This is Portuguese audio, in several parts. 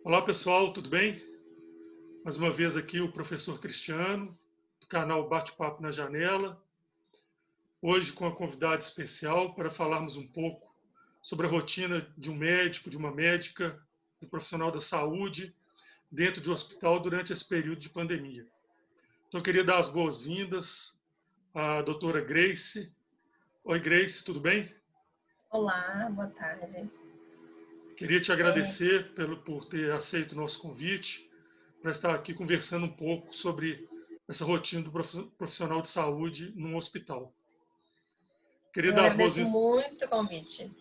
Olá pessoal, tudo bem? Mais uma vez aqui o professor Cristiano, do canal Bate-Papo na Janela. Hoje com a convidada especial para falarmos um pouco sobre a rotina de um médico, de uma médica, do profissional da saúde dentro de um hospital durante esse período de pandemia. Então eu queria dar as boas-vindas à doutora Grace. Oi Grace, tudo bem? Olá, boa tarde. Queria te agradecer por ter aceito o nosso convite para estar aqui conversando um pouco sobre essa rotina do profissional de saúde num hospital. Queria Eu dar as agradeço boas-vindas, muito o convite.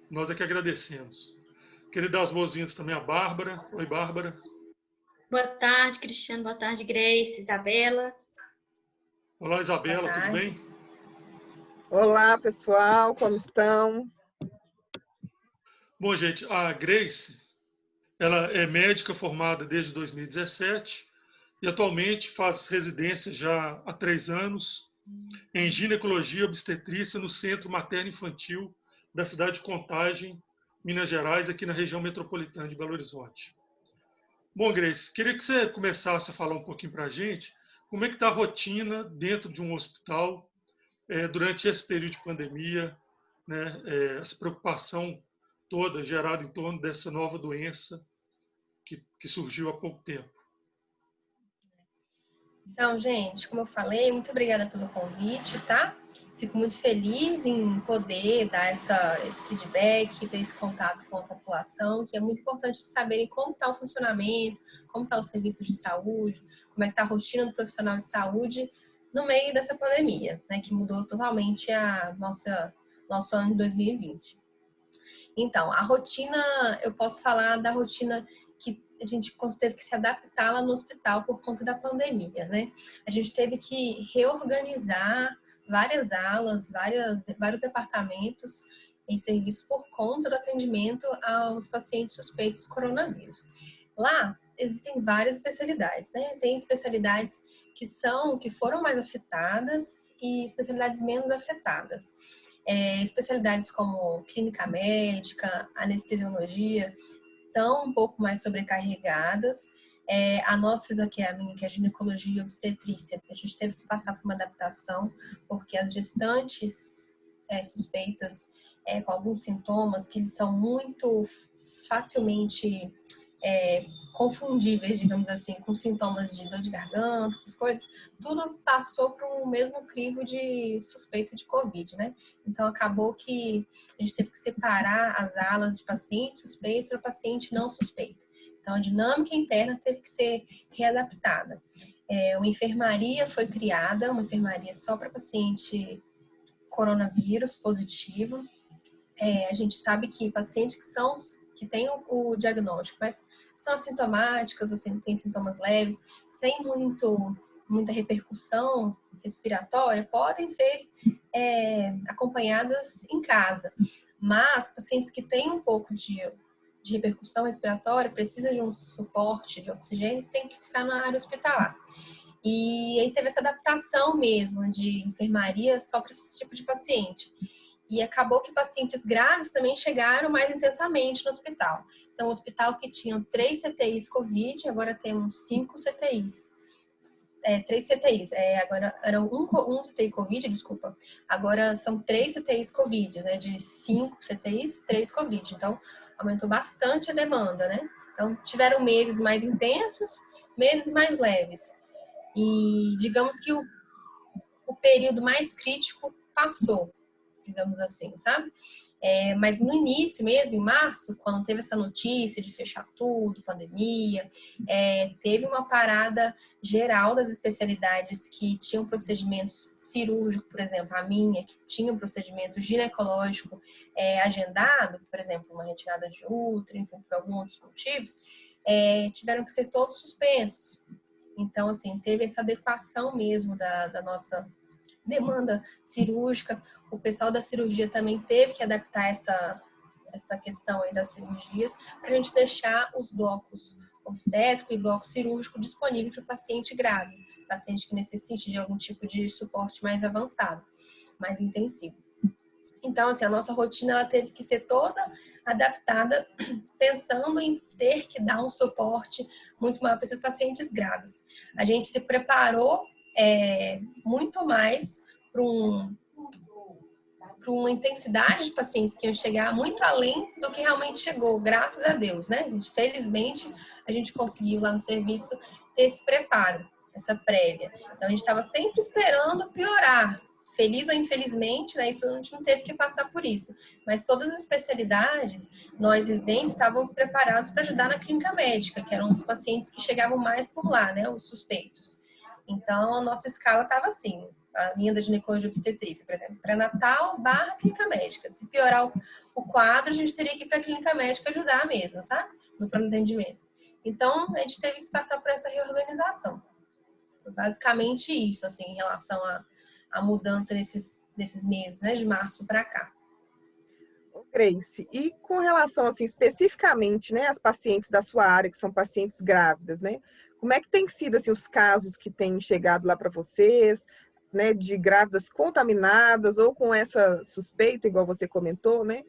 nós é que agradecemos. Queria dar as boas-vindas também à Bárbara. Oi, Bárbara. Boa tarde, Cristiano. Boa tarde, Grace, Isabela. Olá, Boa Isabela, tudo tarde. bem? Olá, pessoal, como estão? Bom, gente, a Grace, ela é médica formada desde 2017 e atualmente faz residência já há 3 anos em ginecologia e obstetrícia no Centro Materno Infantil da cidade de Contagem, Minas Gerais, aqui na região metropolitana de Belo Horizonte. Bom, Grace, queria que você começasse a falar um pouquinho para a gente como é que está a rotina dentro de um hospital durante esse período de pandemia, né, essa preocupação toda gerada em torno dessa nova doença que surgiu há pouco tempo. Então, gente, como eu falei, muito obrigada pelo convite, tá? Fico muito feliz em poder dar esse feedback, ter esse contato com a população, que é muito importante de saberem como está o funcionamento, como está o serviço de saúde, como é que está a rotina do profissional de saúde no meio dessa pandemia, né, que mudou totalmente nosso ano de 2020. Então, a rotina, eu posso falar da rotina que a gente teve que se adaptar lá no hospital por conta da pandemia, né? A gente teve que reorganizar várias alas, vários departamentos em serviço por conta do atendimento aos pacientes suspeitos de coronavírus. Lá existem várias especialidades, né? Tem especialidades que foram mais afetadas e especialidades menos afetadas. Especialidades como clínica médica, anestesiologia, estão um pouco mais sobrecarregadas. A nossa daqui, a minha, que é a ginecologia e obstetrícia, a gente teve que passar por uma adaptação, porque as gestantes suspeitas com alguns sintomas que eles são muito facilmente confundíveis, digamos assim, com sintomas de dor de garganta, essas coisas, tudo passou para o mesmo crivo de suspeito de Covid, né? Então, acabou que a gente teve que separar as alas de paciente suspeito para paciente não suspeito. Então, a dinâmica interna teve que ser readaptada. Uma enfermaria foi criada, uma enfermaria só para paciente coronavírus positivo. A gente sabe que pacientes que têm o diagnóstico, mas são assintomáticas, ou têm sintomas leves, sem muita repercussão respiratória, podem ser acompanhadas em casa. Mas pacientes que têm um pouco de repercussão respiratória, precisam de um suporte de oxigênio, tem que ficar na área hospitalar. E aí teve essa adaptação mesmo de enfermaria só para esse tipo de paciente. E acabou que pacientes graves também chegaram mais intensamente no hospital. Então, o hospital que tinha 3 CTIs Covid, agora temos 5 CTIs. 3 CTIs. Agora era um CTI Covid, desculpa. Agora são 3 CTIs Covid, né? De 5 CTIs, 3 Covid. Então, aumentou bastante a demanda, né? Então, tiveram meses mais intensos, meses mais leves. E digamos que o período mais crítico passou, digamos assim, sabe? Mas no início mesmo, em março, quando teve essa notícia de fechar tudo, pandemia, teve uma parada geral das especialidades que tinham procedimentos cirúrgicos, por exemplo, a minha, que tinha um procedimento ginecológico agendado, por exemplo, uma retirada de útero, enfim, por alguns outros motivos, tiveram que ser todos suspensos. Então, assim, teve essa adequação mesmo da nossa demanda cirúrgica. O pessoal da cirurgia também teve que adaptar essa questão aí das cirurgias para a gente deixar os blocos obstétrico e bloco cirúrgico disponíveis para o paciente grave, paciente que necessite de algum tipo de suporte mais avançado, mais intensivo. Então, assim, a nossa rotina ela teve que ser toda adaptada pensando em ter que dar um suporte muito maior para esses pacientes graves. A gente se preparou muito mais para uma intensidade de pacientes que iam chegar muito além do que realmente chegou, graças a Deus, né? Felizmente, a gente conseguiu lá no serviço ter esse preparo, essa prévia. Então, a gente estava sempre esperando piorar. Feliz ou infelizmente, né? Isso a gente não teve que passar por isso. Mas todas as especialidades, nós residentes estávamos preparados para ajudar na clínica médica, que eram os pacientes que chegavam mais por lá, né? Os suspeitos. Então, a nossa escala estava assim, a linha da ginecologia e obstetrícia, por exemplo, pré-natal / clínica médica. Se piorar o quadro, a gente teria que ir para a clínica médica ajudar mesmo, sabe? No pronto atendimento. Então, a gente teve que passar por essa reorganização. Basicamente isso, assim, em relação à mudança nesses meses, né, de março para cá. Grace, e com relação, assim, especificamente, né, às pacientes da sua área, que são pacientes grávidas, né? Como é que tem sido, assim, os casos que têm chegado lá para vocês, né, de grávidas contaminadas ou com essa suspeita, igual você comentou, né?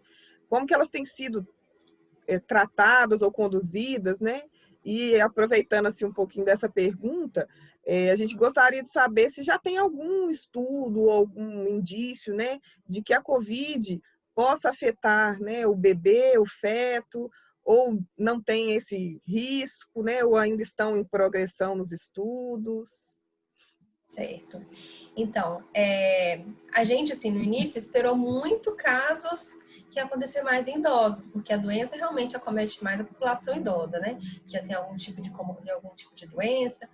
Como que elas têm sido tratadas ou conduzidas, né? E aproveitando, assim, um pouquinho dessa pergunta, a gente gostaria de saber se já tem algum estudo ou algum indício, né, de que a COVID possa afetar, né, o bebê, o feto, ou não tem esse risco, né, ou ainda estão em progressão nos estudos. Certo. Então, a gente, assim, no início, esperou muito casos que iam acontecer mais em idosos, porque a doença realmente acomete mais a população idosa, né? Já tem algum tipo de doença.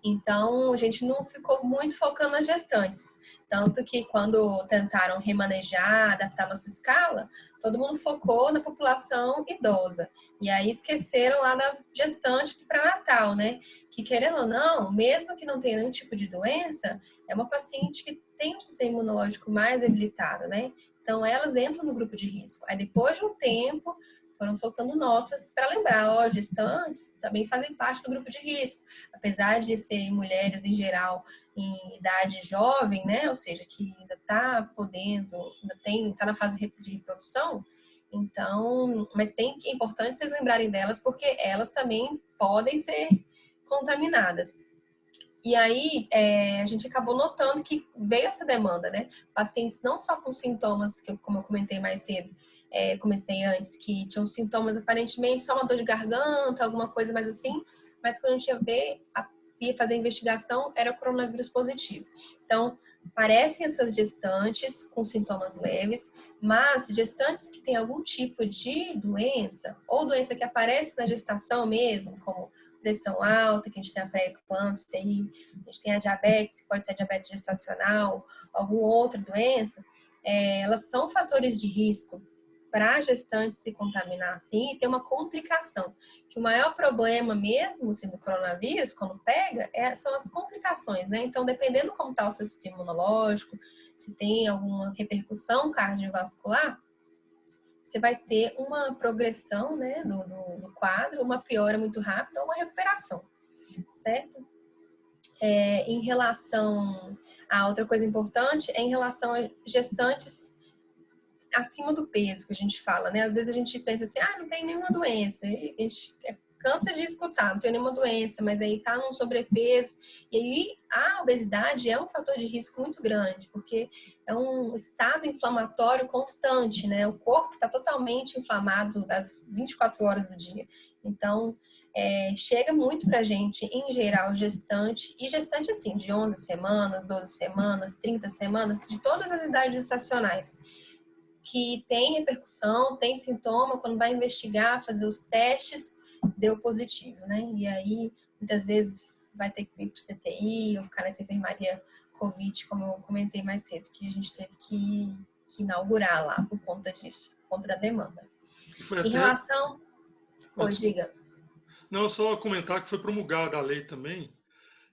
Então, a gente não ficou muito focando nas gestantes. Tanto que quando tentaram remanejar, adaptar nossa escala, todo mundo focou na população idosa. E aí esqueceram lá da gestante para Natal, né? Que querendo ou não, mesmo que não tenha nenhum tipo de doença, é uma paciente que tem um sistema imunológico mais debilitado, né? Então, elas entram no grupo de risco. Aí, depois de um tempo, foram soltando notas para lembrar, gestantes também fazem parte do grupo de risco. Apesar de serem mulheres, em geral, em idade jovem, né? Ou seja, que ainda está podendo, está na fase de reprodução. Então, mas é importante vocês lembrarem delas, porque elas também podem ser contaminadas. E aí, a gente acabou notando que veio essa demanda, né? Pacientes não só com sintomas, como eu comentei mais cedo, comentei antes, que tinham sintomas aparentemente só uma dor de garganta, alguma coisa mais assim, mas quando a gente ia fazer a investigação, era coronavírus positivo. Então, parecem essas gestantes com sintomas leves, mas gestantes que têm algum tipo de doença, ou doença que aparece na gestação mesmo, como pressão alta, que a gente tem a pré-eclâmpsia aí, a gente tem a diabetes, pode ser a diabetes gestacional, alguma outra doença, elas são fatores de risco para a gestante se contaminar assim e ter uma complicação. Que o maior problema mesmo, assim, do coronavírus, quando pega, são as complicações, né? Então, dependendo como está o seu sistema imunológico, se tem alguma repercussão cardiovascular, você vai ter uma progressão, né, do quadro, uma piora muito rápida ou uma recuperação, certo? Em relação a outra coisa importante, é em relação a gestantes acima do peso, que a gente fala, né? Às vezes a gente pensa assim, não tem nenhuma doença, e a gente cansa de escutar, não tem nenhuma doença, mas aí tá num sobrepeso, e aí a obesidade é um fator de risco muito grande, porque é um estado inflamatório constante, né? O corpo está totalmente inflamado às 24 horas do dia. Então, chega muito pra gente, em geral, gestante, e gestante assim, de 11 semanas, 12 semanas, 30 semanas, de todas as idades gestacionais, que tem repercussão, tem sintoma, quando vai investigar, fazer os testes, deu positivo, né? E aí, muitas vezes, vai ter que ir pro CTI ou ficar nessa enfermaria Covid, como eu comentei mais cedo, que a gente teve que inaugurar lá por conta disso, por conta da demanda. Em relação... Oi, diga. Não, só comentar que foi promulgada a lei também,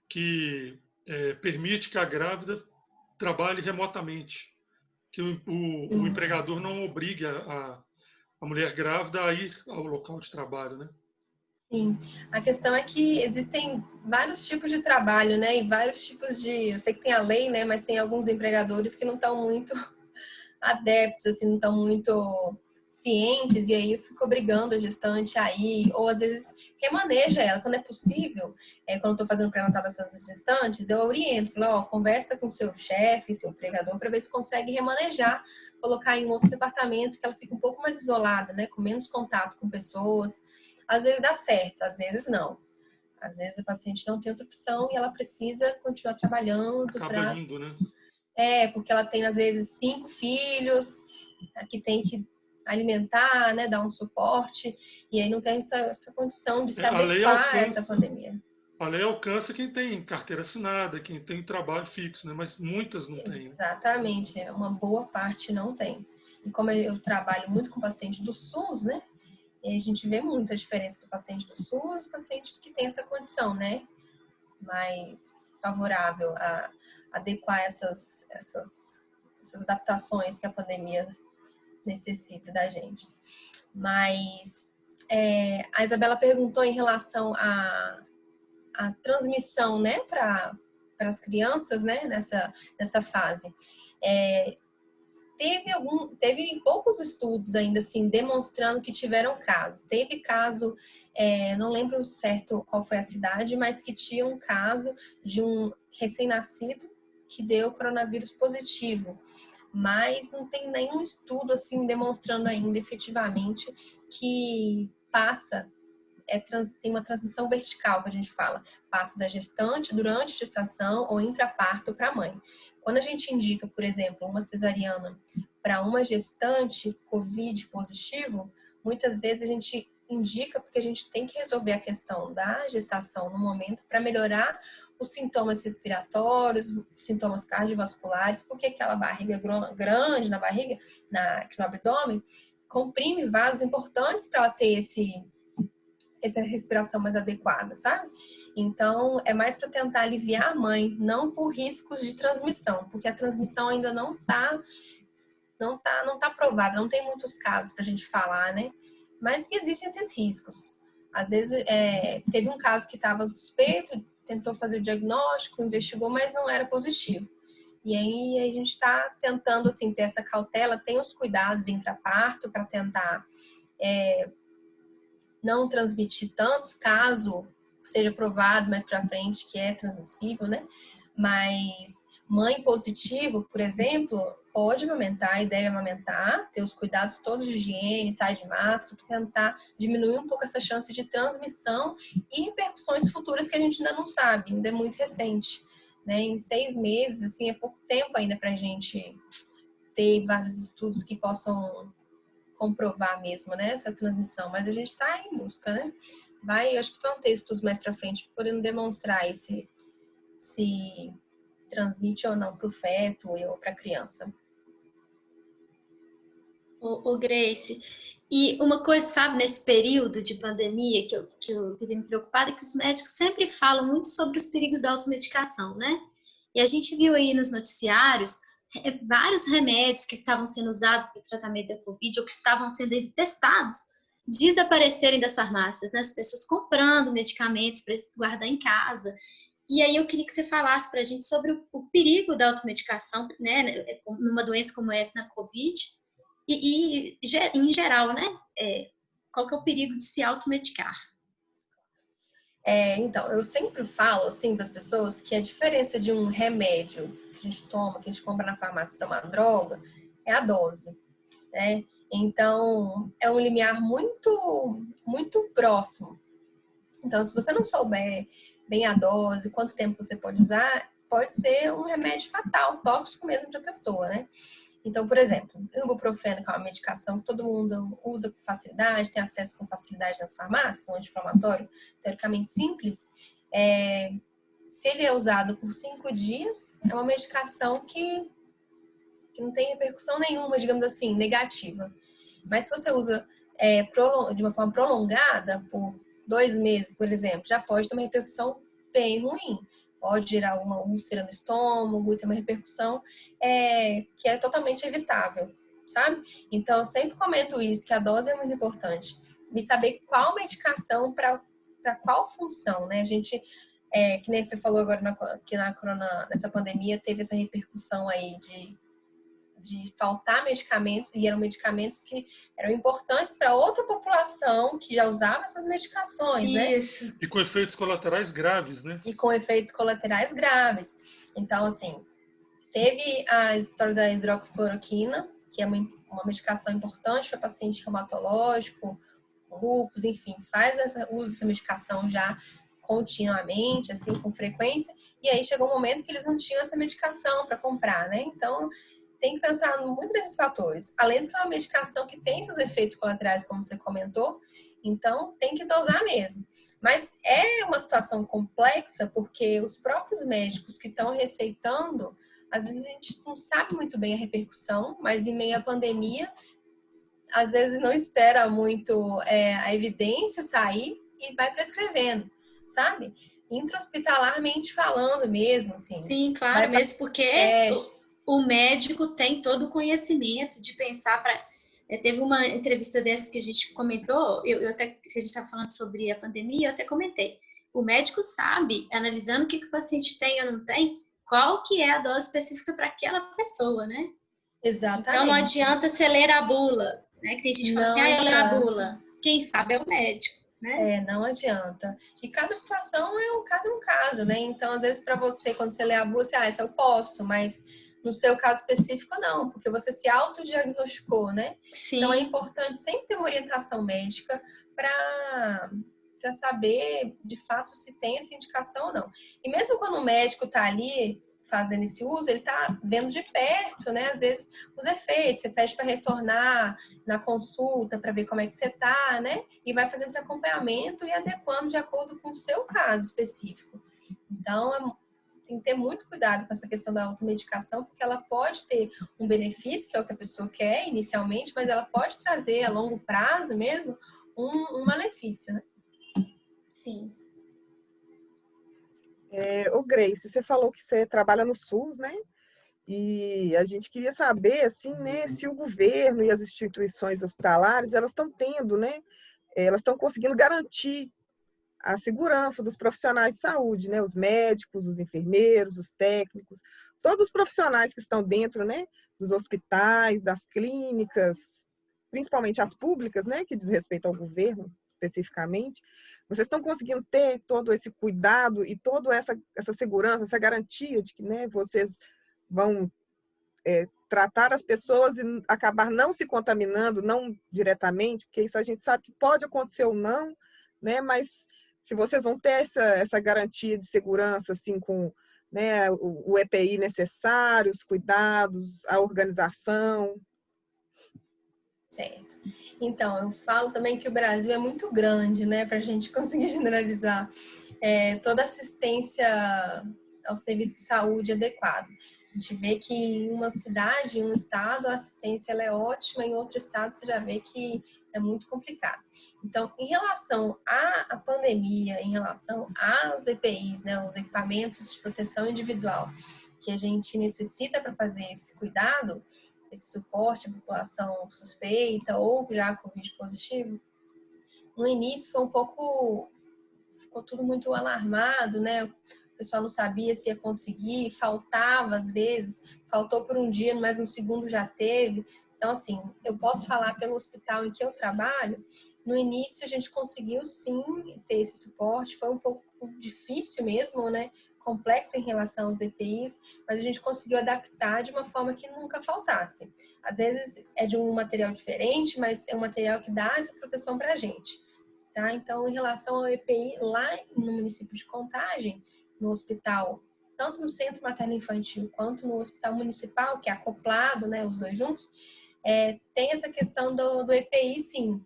que permite que a grávida trabalhe remotamente, que o empregador não obrigue a mulher grávida a ir ao local de trabalho, né? Sim, a questão é que existem vários tipos de trabalho, né, e vários tipos de... Eu sei que tem a lei, né, mas tem alguns empregadores que não estão muito adeptos, assim, não estão muito pacientes, e aí eu fico obrigando a gestante a ir, ou às vezes remaneja ela, quando é possível. Quando eu estou fazendo pré-natal dessas gestantes, eu oriento, falo, ó, conversa com seu chefe, seu empregador, para ver se consegue remanejar, colocar em um outro departamento, que ela fica um pouco mais isolada, né, com menos contato com pessoas. Às vezes dá certo, às vezes não. Às vezes a paciente não tem outra opção e ela precisa continuar trabalhando. Acaba indo, né? Porque ela tem, às vezes, 5 filhos, que tem que alimentar, né, dar um suporte, e aí não tem essa condição de se adequar a essa pandemia. A lei alcança quem tem carteira assinada, quem tem trabalho fixo, né? Mas muitas não têm. Exatamente, uma boa parte não tem. E como eu trabalho muito com paciente do SUS, né? E a gente vê muita diferença do paciente do SUS e pacientes que têm essa condição, né? Mais favorável a adequar essas adaptações que a pandemia necessita da gente. Mas a Isabela perguntou em relação à transmissão, né, para as crianças, né, nessa fase. Teve poucos estudos ainda assim demonstrando que tiveram casos. Teve caso, não lembro certo qual foi a cidade, mas que tinha um caso de um recém-nascido que deu coronavírus positivo. Mas não tem nenhum estudo assim demonstrando ainda efetivamente que tem uma transmissão vertical, que a gente fala, passa da gestante durante a gestação ou intraparto para a mãe. Quando a gente indica, por exemplo, uma cesariana para uma gestante COVID positivo, muitas vezes a gente indica porque a gente tem que resolver a questão da gestação no momento para melhorar os sintomas respiratórios, sintomas cardiovasculares, porque aquela barriga grande na barriga, aqui no abdômen, comprime vasos importantes para ela ter essa respiração mais adequada, sabe? Então, é mais para tentar aliviar a mãe, não por riscos de transmissão, porque a transmissão ainda não tá provada, não tem muitos casos para a gente falar, né? Mas que existem esses riscos. Às vezes, teve um caso que estava suspeito, tentou fazer o diagnóstico, investigou, mas não era positivo. E aí a gente está tentando, assim, ter essa cautela, tem os cuidados intraparto para tentar não transmitir tantos, caso seja provado mais para frente que é transmissível, né? Mas mãe positivo, por exemplo, pode amamentar e deve amamentar, ter os cuidados todos de higiene, tá, de máscara, para tentar diminuir um pouco essa chance de transmissão e repercussões futuras que a gente ainda não sabe, ainda é muito recente, né? Em 6 meses, assim, é pouco tempo ainda para a gente ter vários estudos que possam comprovar mesmo, né, essa transmissão, mas a gente está em busca, né? Acho que vão ter estudos mais para frente podendo demonstrar se transmite ou não para o feto ou para a criança. Ô Grace, e uma coisa, sabe, nesse período de pandemia que eu fiquei me preocupada, é que os médicos sempre falam muito sobre os perigos da automedicação, né? E a gente viu aí nos noticiários vários remédios que estavam sendo usados para o tratamento da Covid ou que estavam sendo testados desaparecerem das farmácias, né? As pessoas comprando medicamentos para guardar em casa. E aí eu queria que você falasse para a gente sobre o perigo da automedicação, né? Numa doença como essa, na Covid, e em geral, né? Qual que é o perigo de se automedicar? Então, eu sempre falo assim para as pessoas que a diferença de um remédio que a gente toma, que a gente compra na farmácia para uma droga, é a dose, né? Então, é um limiar muito, muito próximo. Então, se você não souber bem a dose, quanto tempo você pode usar, pode ser um remédio fatal, tóxico mesmo para a pessoa, né? Então, por exemplo, o ibuprofeno, que é uma medicação que todo mundo usa com facilidade, tem acesso com facilidade nas farmácias, um anti-inflamatório teoricamente simples, se ele é usado por 5 dias, é uma medicação que não tem repercussão nenhuma, digamos assim, negativa. Mas se você usa de uma forma prolongada, por 2 meses, por exemplo, já pode ter uma repercussão bem ruim. Pode gerar uma úlcera no estômago e ter uma repercussão que é totalmente evitável, sabe? Então, eu sempre comento isso, que a dose é muito importante. E saber qual medicação para qual função, né? A gente, que nem você falou agora, que nessa pandemia teve essa repercussão aí de de faltar medicamentos, e eram medicamentos que eram importantes para outra população que já usava essas medicações, né? Isso. E com efeitos colaterais graves, né? E com efeitos colaterais graves. Então, assim, teve a história da hidroxicloroquina, que é uma medicação importante para paciente reumatológico, lúpus, enfim, usa essa medicação já continuamente, assim, com frequência, e aí chegou um momento que eles não tinham essa medicação para comprar, né? Então, tem que pensar muito nesses fatores. Além do que é uma medicação que tem seus efeitos colaterais, como você comentou, então tem que dosar mesmo. Mas é uma situação complexa porque os próprios médicos que estão receitando, às vezes a gente não sabe muito bem a repercussão, mas em meio à pandemia, às vezes não espera muito a evidência sair e vai prescrevendo, sabe? Intra-hospitalarmente falando mesmo, assim. Sim, claro, mesmo porque o médico tem todo o conhecimento de pensar para... Teve uma entrevista dessas que a gente comentou, eu até, que a gente estava falando sobre a pandemia, eu até comentei. O médico sabe, analisando o que o paciente tem ou não tem, qual que é a dose específica para aquela pessoa, né? Exatamente. Então não adianta você ler a bula, né? Que tem gente que fala assim, eu leio a bula. Quem sabe é o médico, né? Não adianta. E cada situação é um caso, né? Então, às vezes, para você, quando você lê a bula, você, essa eu posso, mas no seu caso específico, não, porque você se autodiagnosticou, né? Sim. Então, é importante sempre ter uma orientação médica para saber, de fato, se tem essa indicação ou não. E mesmo quando o médico está ali fazendo esse uso, ele está vendo de perto, né? Às vezes, os efeitos, você pede para retornar na consulta para ver como é que você está, né? E vai fazendo esse acompanhamento e adequando de acordo com o seu caso específico. Então, tem que ter muito cuidado com essa questão da automedicação, porque ela pode ter um benefício, que é o que a pessoa quer inicialmente, mas ela pode trazer a longo prazo mesmo um malefício, né? Sim. Ô Grace, você falou que você trabalha no SUS, né? E a gente queria saber, assim, né, se o governo e as instituições hospitalares, elas estão tendo, né? Elas estão conseguindo garantir a segurança dos profissionais de saúde, né? Os médicos, os enfermeiros, os técnicos, todos os profissionais que estão dentro, né? Dos hospitais, das clínicas, principalmente as públicas, né? Que diz respeito ao governo, especificamente. Vocês estão conseguindo ter todo esse cuidado e toda essa segurança, essa garantia de que, né? Vocês vão tratar as pessoas e acabar não se contaminando, não diretamente, porque isso a gente sabe que pode acontecer ou não, né? Mas se vocês vão ter essa garantia de segurança, assim, com, né, o EPI necessário, os cuidados, a organização. Certo. Então, eu falo também que o Brasil é muito grande, né, para a gente conseguir generalizar toda assistência ao serviço de saúde adequado. A gente vê que em uma cidade, em um estado, a assistência ela é ótima, em outro estado você já vê que é muito complicado. Então, em relação à pandemia, em relação aos EPIs, né, os equipamentos de proteção individual, que a gente necessita para fazer esse cuidado, esse suporte à população suspeita ou já Covid positivo, no início foi ficou tudo muito alarmado, né? O pessoal não sabia se ia conseguir, faltava às vezes, faltou por um dia, mas no segundo já teve. Então, assim, eu posso falar pelo hospital em que eu trabalho, no início a gente conseguiu sim ter esse suporte, foi um pouco difícil mesmo, né? Complexo em relação aos EPIs, mas a gente conseguiu adaptar de uma forma que nunca faltasse. Às vezes é de um material diferente, mas é um material que dá essa proteção para a gente. Tá? Então, em relação ao EPI, lá no município de Contagem, no hospital, tanto no Centro Materno-Infantil quanto no hospital municipal, que é acoplado, né, os dois juntos, tem essa questão do EPI, sim,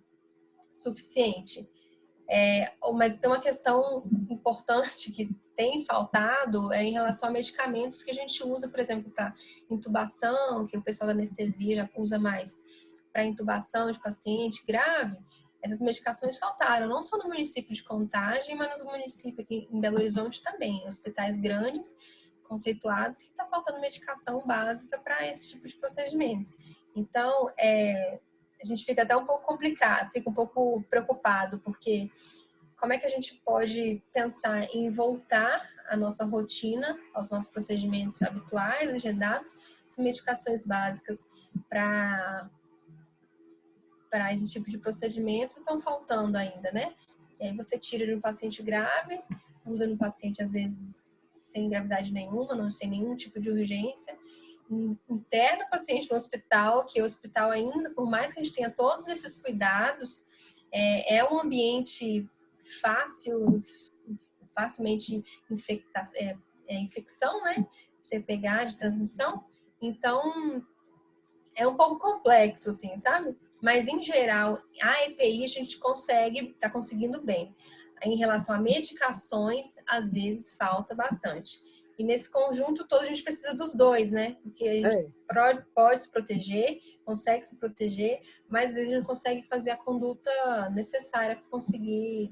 suficiente. Mas tem uma questão importante que tem faltado em relação a medicamentos que a gente usa, por exemplo, para intubação, que o pessoal da anestesia já usa mais para intubação de paciente grave. Essas medicações faltaram, não só no município de Contagem, mas no município aqui em Belo Horizonte também, hospitais grandes, conceituados, que está faltando medicação básica para esse tipo de procedimento. Então, a gente fica até um pouco complicado, fica um pouco preocupado, porque como é que a gente pode pensar em voltar à nossa rotina, aos nossos procedimentos habituais, agendados, se medicações básicas para esse tipo de procedimento estão faltando ainda, né? E aí você tira de um paciente grave, usa no paciente, às vezes, sem gravidade nenhuma, não sem nenhum tipo de urgência, interna o paciente no hospital, que o hospital ainda, por mais que a gente tenha todos esses cuidados, é um ambiente facilmente infecção, né? Você pegar de transmissão. Então, é um pouco complexo, assim, sabe? Mas, em geral, a EPI a gente tá conseguindo bem. Em relação a medicações, às vezes falta bastante. E nesse conjunto todo a gente precisa dos dois, né? Porque a gente pode se proteger, consegue se proteger, mas às vezes a gente não consegue fazer a conduta necessária para conseguir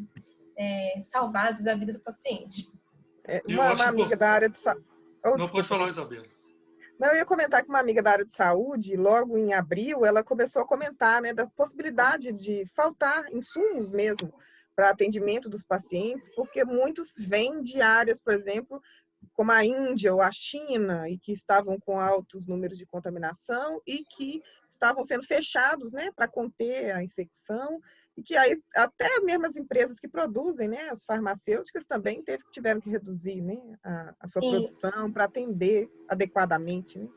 salvar, às vezes, a vida do paciente. Uma amiga da área de saúde... Não, pode falar, Isabela. Não, eu ia comentar que uma amiga da área de saúde, logo em abril, ela começou a comentar, né, da possibilidade de faltar insumos mesmo para atendimento dos pacientes, porque muitos vêm de áreas, por exemplo, como a Índia ou a China, e que estavam com altos números de contaminação e que estavam sendo fechados, né, para conter a infecção, e que aí até mesmo as empresas que produzem, né, as farmacêuticas também tiveram que reduzir, né, a sua produção para atender adequadamente, né?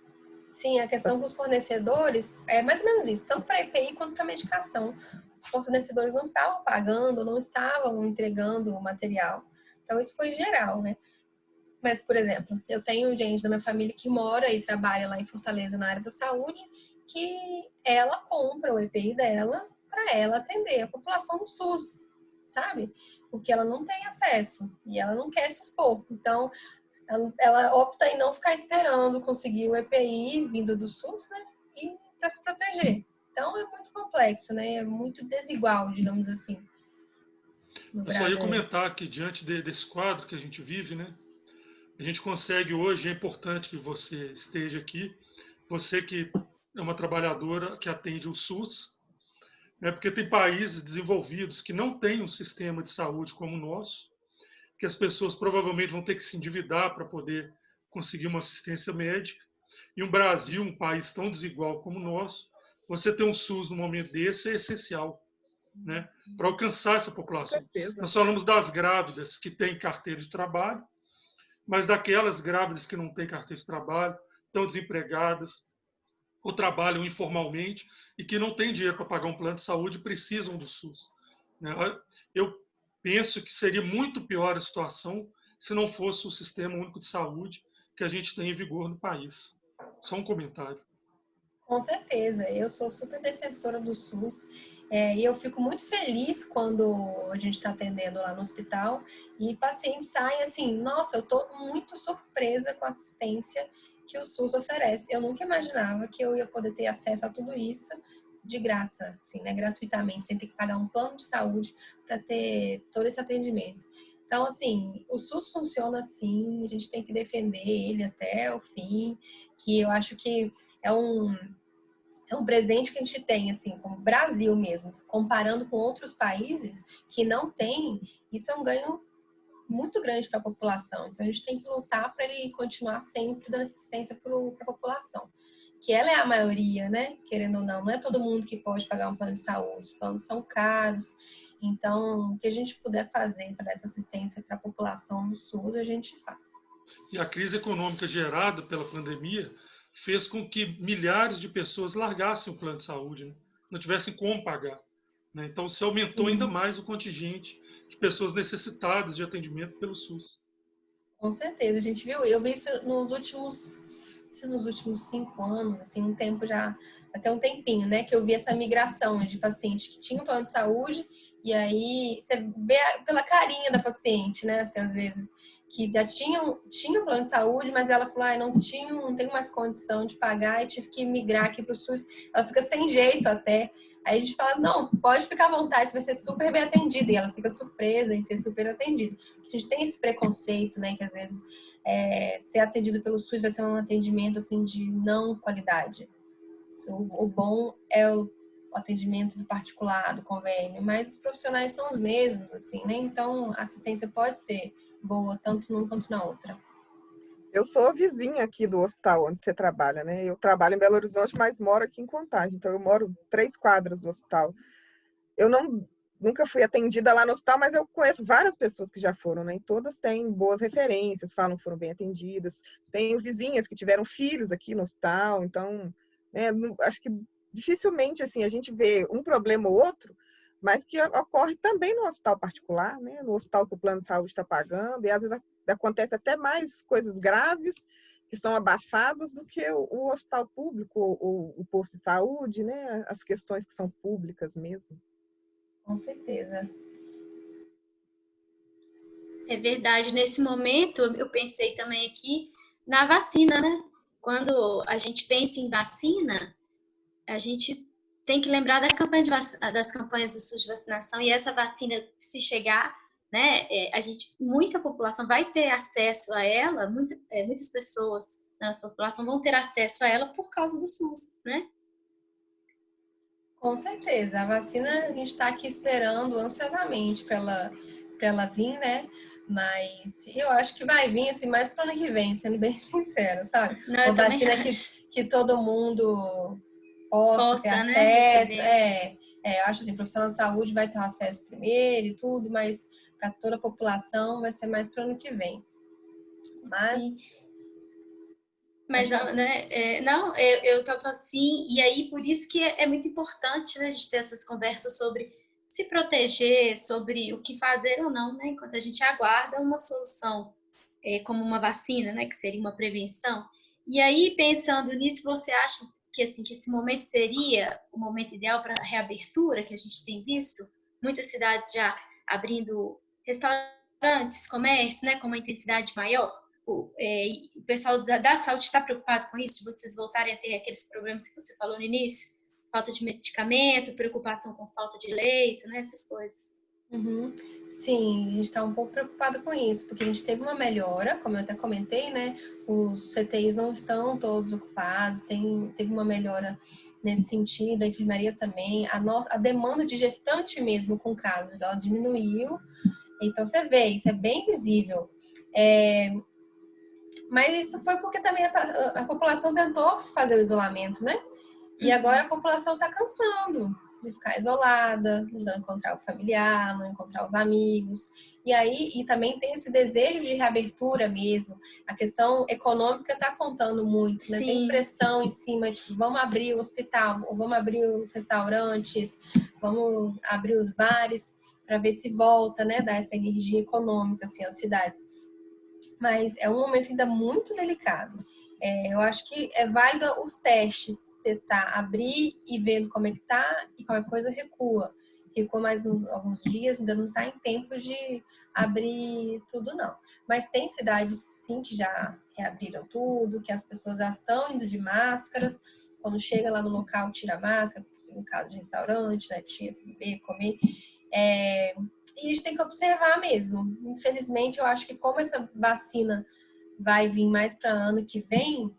Sim, a questão dos fornecedores é mais ou menos isso, tanto para EPI quanto para medicação. Os fornecedores não estavam pagando, não estavam entregando o material. Então, isso foi geral, né? Mas, por exemplo, eu tenho gente da minha família que mora e trabalha lá em Fortaleza na área da saúde, que ela compra o EPI dela para ela atender a população do SUS, sabe? Porque ela não tem acesso e ela não quer se expor. Então, ela opta em não ficar esperando conseguir o EPI vindo do SUS, né? E para se proteger. Então, é muito complexo, né? É muito desigual, digamos assim. Eu só ia comentar que, diante desse quadro que a gente vive, né? A gente consegue hoje, é importante que você esteja aqui, você que é uma trabalhadora que atende o SUS, né, porque tem países desenvolvidos que não têm um sistema de saúde como o nosso, que as pessoas provavelmente vão ter que se endividar para poder conseguir uma assistência médica. E um Brasil, um país tão desigual como o nosso, você ter um SUS no momento desse é essencial, né, para alcançar essa população. Nós falamos das grávidas que têm carteira de trabalho, mas daquelas grávidas que não têm carteira de trabalho, estão desempregadas, ou trabalham informalmente e que não têm dinheiro para pagar um plano de saúde e precisam do SUS. Eu penso que seria muito pior a situação se não fosse o Sistema Único de Saúde que a gente tem em vigor no país. Só um comentário. Com certeza, eu sou super defensora do SUS e eu fico muito feliz quando a gente está atendendo lá no hospital e pacientes saem assim, nossa, eu estou muito surpresa com a assistência que o SUS oferece. Eu nunca imaginava que eu ia poder ter acesso a tudo isso de graça, assim, né, gratuitamente, sem ter que pagar um plano de saúde para ter todo esse atendimento. Então, assim, o SUS funciona assim, a gente tem que defender ele até o fim, que eu acho que é um presente que a gente tem, assim, como Brasil mesmo, comparando com outros países que não têm, isso é um ganho muito grande para a população. Então, a gente tem que lutar para ele continuar sempre dando assistência para a população. Que ela é a maioria, né? Querendo ou não, não é todo mundo que pode pagar um plano de saúde. Os planos são caros. Então, o que a gente puder fazer para dar essa assistência para a população do SUS, a gente faz. E a crise econômica gerada pela pandemia fez com que milhares de pessoas largassem o plano de saúde, né? Não tivessem como pagar, né? Então, se aumentou ainda mais o contingente de pessoas necessitadas de atendimento pelo SUS. Com certeza, a gente viu, eu vi isso nos últimos 5 anos, assim, um tempo já, até um tempinho, né, que eu vi essa migração de pacientes que tinham plano de saúde e aí você vê pela carinha da paciente, né, assim, às vezes, que já tinham plano de saúde, mas ela falou, não tenho mais condição de pagar e tive que migrar aqui para o SUS. Ela fica sem jeito até. Aí a gente fala, não, pode ficar à vontade, você vai ser super bem atendida. E ela fica surpresa em ser super atendida. A gente tem esse preconceito, né, que às vezes ser atendido pelo SUS vai ser um atendimento, assim, de não qualidade. O bom é o atendimento do particular, do convênio, mas os profissionais são os mesmos, assim, né? Então, a assistência pode ser boa tanto num quanto na outra. Eu sou vizinha aqui do hospital onde você trabalha, né? Eu trabalho em Belo Horizonte, mas moro aqui em Contagem. Então, eu moro 3 quadras do hospital. Eu nunca fui atendida lá no hospital, mas eu conheço várias pessoas que já foram, né? E todas têm boas referências, falam que foram bem atendidas. Tenho vizinhas que tiveram filhos aqui no hospital, então, né, acho que dificilmente, assim, a gente vê um problema ou outro, mas que ocorre também no hospital particular, né? No hospital que o plano de saúde está pagando, e às vezes acontece até mais coisas graves que são abafadas do que o hospital público, ou o posto de saúde, né? As questões que são públicas mesmo. Com certeza. É verdade. Nesse momento, eu pensei também aqui na vacina, né? Quando a gente pensa em vacina, a gente tem que lembrar das campanhas do SUS de vacinação, e essa vacina, se chegar, né, muita população vai ter acesso a ela, muitas pessoas da nossa população vão ter acesso a ela por causa do SUS, né? Com certeza. A vacina a gente está aqui esperando ansiosamente para ela vir, né? Mas eu acho que vai vir assim mais para o ano que vem, sendo bem sincero, sabe? Não, Uma eu também vacina acho. que todo mundo possa ter Possa, né, acesso. receber. Eu acho assim, o profissional de saúde vai ter acesso primeiro e tudo, mas para toda a população vai ser mais para o ano que vem. Mas Sim. Mas, né, não, eu tava assim, e aí por isso que é muito importante, né, a gente ter essas conversas sobre se proteger, sobre o que fazer ou não, né, enquanto a gente aguarda uma solução, como uma vacina, né, que seria uma prevenção. E aí, pensando nisso, você acha que, assim, que esse momento seria o momento ideal para a reabertura que a gente tem visto? Muitas cidades já abrindo restaurantes, comércio, né, com uma intensidade maior? O pessoal da saúde está preocupado com isso, de vocês voltarem a ter aqueles problemas que você falou no início? Falta de medicamento, preocupação com falta de leito, né? Essas coisas. Uhum. Sim, a gente está um pouco preocupado com isso, porque a gente teve uma melhora, como eu até comentei, né? Os CTIs não estão todos ocupados, teve uma melhora nesse sentido, a enfermaria também, a demanda de gestante mesmo com casos, ela diminuiu, então você vê, isso é bem visível. Mas isso foi porque também a população tentou fazer o isolamento, né? E agora a população está cansando de ficar isolada, de não encontrar o familiar, não encontrar os amigos. E também tem esse desejo de reabertura mesmo. A questão econômica está contando muito, né? Sim. Tem pressão em cima, tipo, vamos abrir o hospital, ou vamos abrir os restaurantes, vamos abrir os bares, para ver se volta, né? Dar essa energia econômica, assim, às cidades. Mas é um momento ainda muito delicado. Eu acho que é válido os testes, testar, abrir e vendo como é que tá, e qualquer coisa recua. Recua mais alguns dias, ainda não está em tempo de abrir tudo, não. Mas tem cidades, sim, que já reabriram tudo, que as pessoas já estão indo de máscara. Quando chega lá no local, tira a máscara, no caso de restaurante, né, que chega para beber, comer. E a gente tem que observar mesmo. Infelizmente, eu acho que como essa vacina vai vir mais para ano que vem,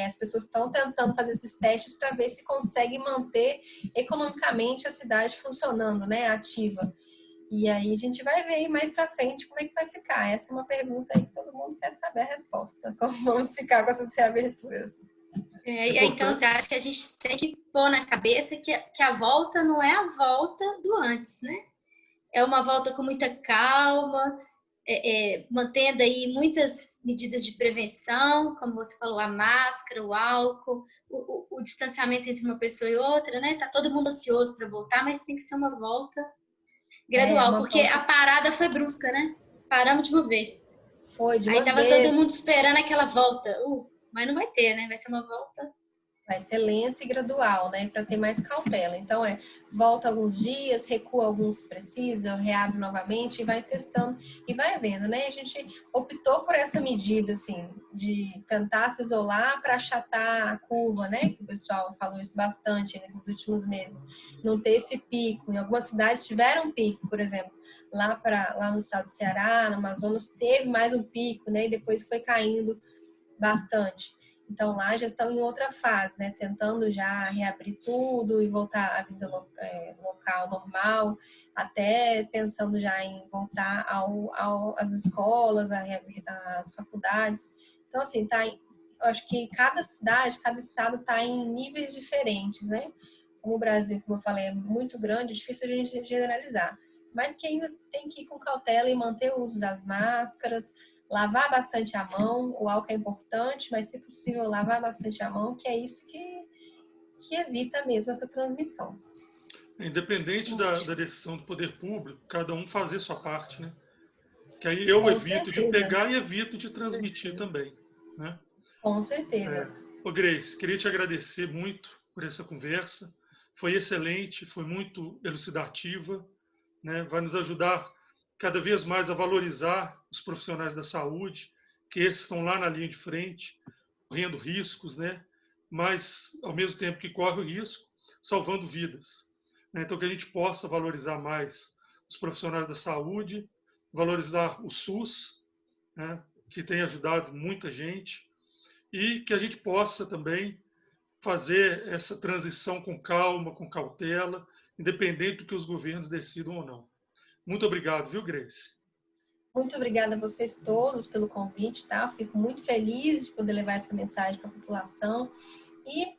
as pessoas estão tentando fazer esses testes para ver se consegue manter economicamente a cidade funcionando, né, ativa. E aí a gente vai ver mais para frente como é que vai ficar. Essa é uma pergunta aí que todo mundo quer saber a resposta. Como vamos ficar com essas reaberturas? Então, você acha que a gente tem que pôr na cabeça que a volta não é a volta do antes, né? É uma volta com muita calma, mantendo aí muitas medidas de prevenção, como você falou, a máscara, o álcool, o distanciamento entre uma pessoa e outra, né? Tá todo mundo ansioso para voltar, mas tem que ser uma volta gradual, porque a parada foi brusca, né? Paramos de uma vez. Foi de uma vez. Aí tava todo mundo esperando aquela volta, mas não vai ter, né? Vai ser uma volta. Vai ser lenta e gradual, né? Para ter mais cautela. Então, volta alguns dias, recua alguns que precisam, reabre novamente e vai testando e vai vendo, né? A gente optou por essa medida, assim, de tentar se isolar para achatar a curva, né? Que o pessoal falou isso bastante nesses últimos meses. Não ter esse pico. Em algumas cidades tiveram um pico, por exemplo. Lá no estado do Ceará, no Amazonas, teve mais um pico, né? E depois foi caindo bastante. Então, lá já estão em outra fase, né? Tentando já reabrir tudo e voltar à vida local normal, até pensando já em voltar às escolas, às faculdades. Então, assim, eu acho que cada cidade, cada estado está em níveis diferentes, né? Como o Brasil, como eu falei, é muito grande, é difícil a gente generalizar. Mas que ainda tem que ir com cautela e manter o uso das máscaras, lavar bastante a mão, o álcool é importante, mas se possível lavar bastante a mão, que é isso que evita mesmo essa transmissão. Independente da decisão do poder público, cada um fazer sua parte, né? Que aí eu Com evito de certeza, pegar e evito de transmitir também, né? com certeza. Ô Grace, queria te agradecer muito por essa conversa. Foi excelente, foi muito elucidativa, né? Vai nos ajudar cada vez mais a valorizar os profissionais da saúde, que esses estão lá na linha de frente, correndo riscos, né? Mas, ao mesmo tempo que corre o risco, salvando vidas, né? Então, que a gente possa valorizar mais os profissionais da saúde, valorizar o SUS, né? Que tem ajudado muita gente, e que a gente possa também fazer essa transição com calma, com cautela, independente do que os governos decidam ou não. Muito obrigado, viu, Grace? Muito obrigada a vocês todos pelo convite, tá? Fico muito feliz de poder levar essa mensagem para a população. E,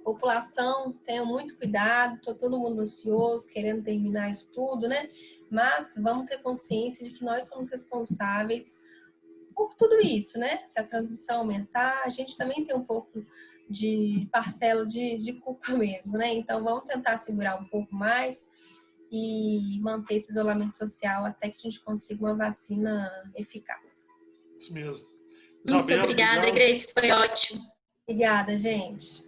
população, tenham muito cuidado, tô todo mundo ansioso, querendo terminar isso tudo, né? Mas vamos ter consciência de que nós somos responsáveis por tudo isso, né? Se a transmissão aumentar, a gente também tem um pouco de parcela de culpa mesmo, né? Então vamos tentar segurar um pouco mais e manter esse isolamento social até que a gente consiga uma vacina eficaz. Isso mesmo. Muito Isabela, obrigada, obrigado. Grace, foi ótimo. Obrigada, gente.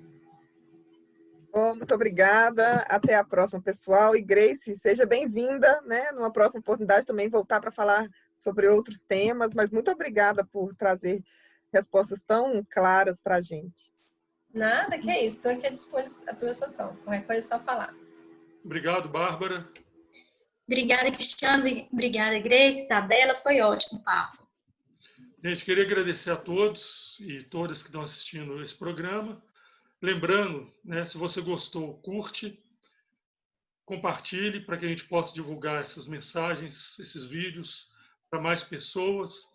Bom, muito obrigada. Até a próxima, pessoal. E Grace, seja bem-vinda, né? Numa próxima oportunidade também voltar para falar sobre outros temas, mas muito obrigada por trazer respostas tão claras para a gente. Nada, que é isso. Estou aqui à disposição. Qualquer coisa é só falar. Obrigado, Bárbara. Obrigada, Cristiano. Obrigada, Grace, Isabela. Foi ótimo o papo. Gente, queria agradecer a todos e todas que estão assistindo esse programa. Lembrando, né, se você gostou, curte, compartilhe para que a gente possa divulgar essas mensagens, esses vídeos para mais pessoas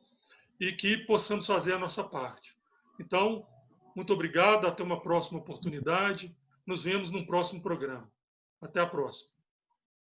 e que possamos fazer a nossa parte. Então, muito obrigado, até uma próxima oportunidade. Nos vemos num próximo programa. Até a próxima.